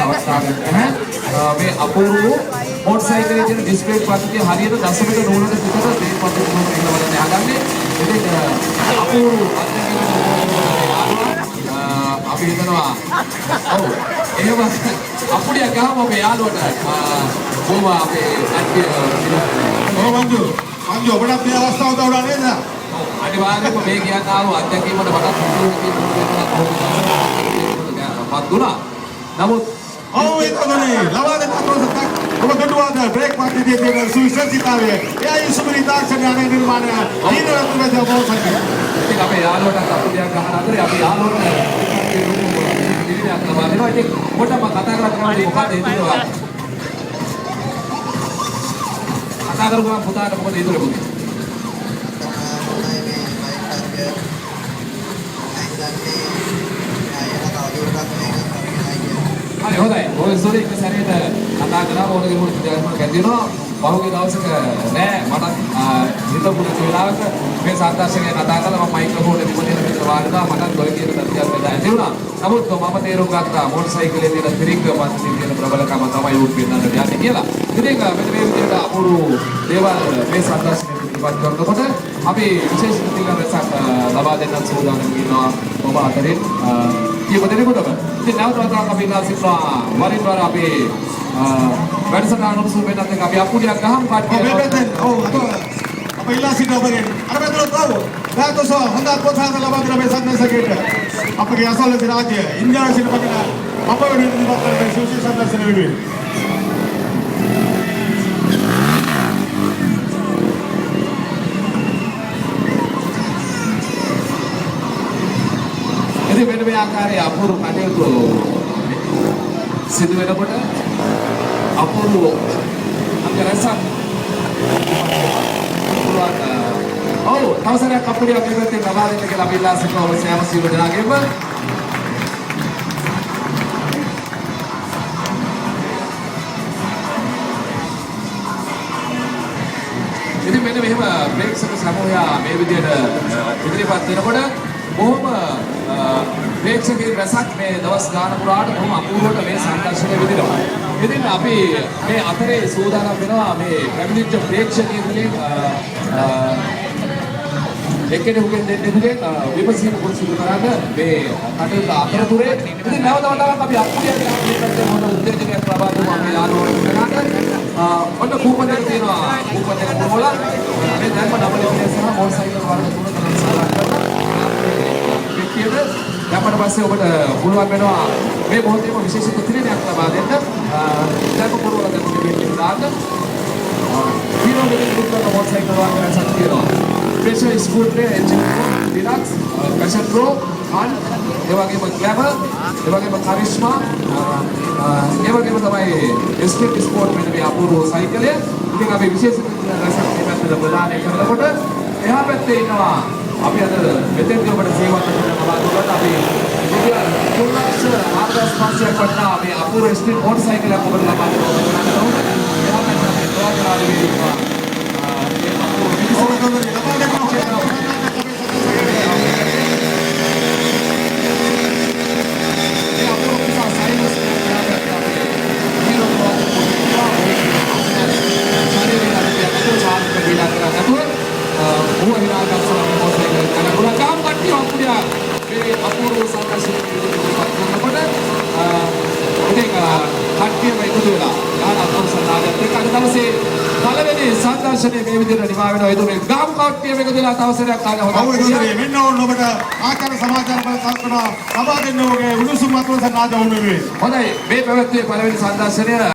අවස්ථාවක් නැහැ. මේ අපූර්ව මොටර් සයිකලයේ තියෙන ඩිස්ප්ලේ පද්ධතිය හරියට දශමික නූලක පිටත මේ පද්ධතිය නූලක ඉඳලා හදන්නේ. ඉතින් අපූර්ව අපි හිතනවා ඔව් එහෙම අපුඩිය ගහම අපේ යාළුවට කොහොම අපේ අත්‍ය මංජු ඔබට මේ අවස්ථාව උදව්නා නේද? අනිවාර්යයෙන්ම මේ කියන්න ආව අත්දැකීමට මටත් දුනා. නමුත් ඔව් ඒකනේ ලබා දෙන්න ප්‍රොසෙස් ඔබ කටුවාද බ්‍රේක් පද්ධතියේ තියෙන සුවිශේෂීතාවය එයි සුපිරි තාක්ෂණයේ නිර්මාණය ඊනරත් මේ දවසක් ඉතින් අපේ යාළුවටත් අපුඩියක් ගහන අතරේ අපි යාළුවට ඉතින් මොකටද මම කතා කරන්නේ මොකද හිතුවා කතා කරුවා පුතාට මොකද හිතුවේ පුතේ හරි හොඳයි ඔය සෝරි එක සැරේට කතා කරා ඕනගේ මොකද ගැදිනවා පහුගිය දවසක නෑ මට හිතපු වෙලාවක මේ සාද්දාශකය කතා කරලා මම මයික්‍රොෆෝන් එක විමදෙන විතර වාඩිලා මටත් ගොඩ කියන තත්ත්වයක් වෙලා ඇති වුණා. නමුත් මම තේරුම් ගත්තා මොටර් සයිකලයේ තියෙන ත්‍රිංග පද්ධතිය කියන ප්‍රබලකම තමයි උත් වෙන්නට යන්නේ කියලා. ඉතින් මෙන්න මේ විදිහට අපූර්ව දේවල් මේ සාද්දාශකය ඉදිරිපත් කරනකොට අපි විශේෂ ප්‍රතිකාරයක් ලබා දෙන්නත් සූදානම් වෙනවා ඔබ අතරින් කීප දෙනෙකුටම. ඉතින් නැවත වතාවක් අපි ඉල්ලා සිටිනවා වරින් වර අපේ වැඩසටහන උණුසුම් වෙනත් එක අපි අපුඩියක් ගහමු කට්ටිය. ඔව් අප ඉල්ලා සිටිනවා ඔබගෙන්. අර මෙතන තව දැන් හොඳ පොතක් ලබා දෙන මේ සම්මාසකයට අපගේ අසල්වැසි රාජ්‍ය ඉන්දියාවේ සිට පදින අප වෙනුවෙන් ඉදිරිපත් කරන මේ සුවිශේෂ සම්මාසන වෙනුවෙන් ඉතින් මෙන්න මේ ආකාරයේ අපූර්ව කටයුතු සිදු වෙනකොට අපූර්ව අංගරසක් ඔව් තවසරයක් අපුඩියක් මේ පැත්තේ ලබා දෙන්න කියලා අපි ඉල්ලා සිටිනවා ඔබ සෑම සියලු දෙනාගේම ඉතින් මෙන්න මෙහෙම ප්‍රේක්ෂක සමූහය මේ විදිහට ඉදිරිපත් වෙනකොට බොහොම ප්‍රේක්ෂකයන් රැසක් මේ දවස් ගාන පුරාට බොහොම අපූර්වට මේ සංදර්ශනය විදිනවා. ඉතින් අපි මේ අතරේ සූදානම් වෙනවා මේ පැමිණිච්ච ප්‍රේක්ෂකයන්ගෙන් එක්කෙනෙකුගෙන් දෙන්නෙකුගෙන් විමසීම පුරුදු කරාද මේ කටයුතු අතරතුරේ ඉතින් නැවත වතාවක් අපි අපුඩියක් ගන්න මොන උත්තේජනයක් ලබා දුමු අපේ යාළුවන්ට ඔන්න කූපන් දෙක තියෙනවා කූපන් දෙක මොනවා මේ දැන්ම ඩබල් එකේ සහ මොටර් සයිකල් වර්ග තුන තමයි සාකච්ඡා කරනවා ඊට පස්සේ ඔබට පුළුවන් වෙනවා මේ මොහොතේම විශේෂ ප්‍රතිනිධියක් ලබා දෙන්න දැන් පුරවලා දෙන්න දාන්න හීරෝ දෙවියන් මොටර් සයිකල් වර්ග රැසක් තියෙනවා Pressure scooter engine deluxe passion pro and ඒ වගේම glamour ඒ වගේම charisma ඒ වගේම තමයි escape sport වෙන මේ අපූර්ව සයිකලය ඉතින් අපි විශේෂ රසක් මේ පැත්තට ප්‍රදානය කරනකොට එහා පැත්තේ ඉන්නවා අපි අද මෙතෙන්දී ඔබට සේවා කරන බලාපොරොත්තු අපි රුපියල් 3,05,000ක් වටනා මේ අපූර්ව ස්ට්‍රීට් මොටර් සයිකලයක් ඔබට ලබා දෙනවා එහා පැත්තේ ප්‍රෝග්‍රෑම් වෙනවා සංදර්ශනයේ මේ විදිහට නිමා වෙනවා ඒ තුනේ ගාමු කට්ටිය මේක දෙලා තවසරයක් ගන්න හොඳයි. ඔව් ඒක මෙන්න ඕන ඔබට ආකාර සමාජාචාර බල සම්ප්‍රදාය ලබා දෙන්න ඕනේ උණුසුම් අතුරු සනාද වුණේ. හොඳයි මේ පැවැත්වුවේ පළවෙනි සංදර්ශනය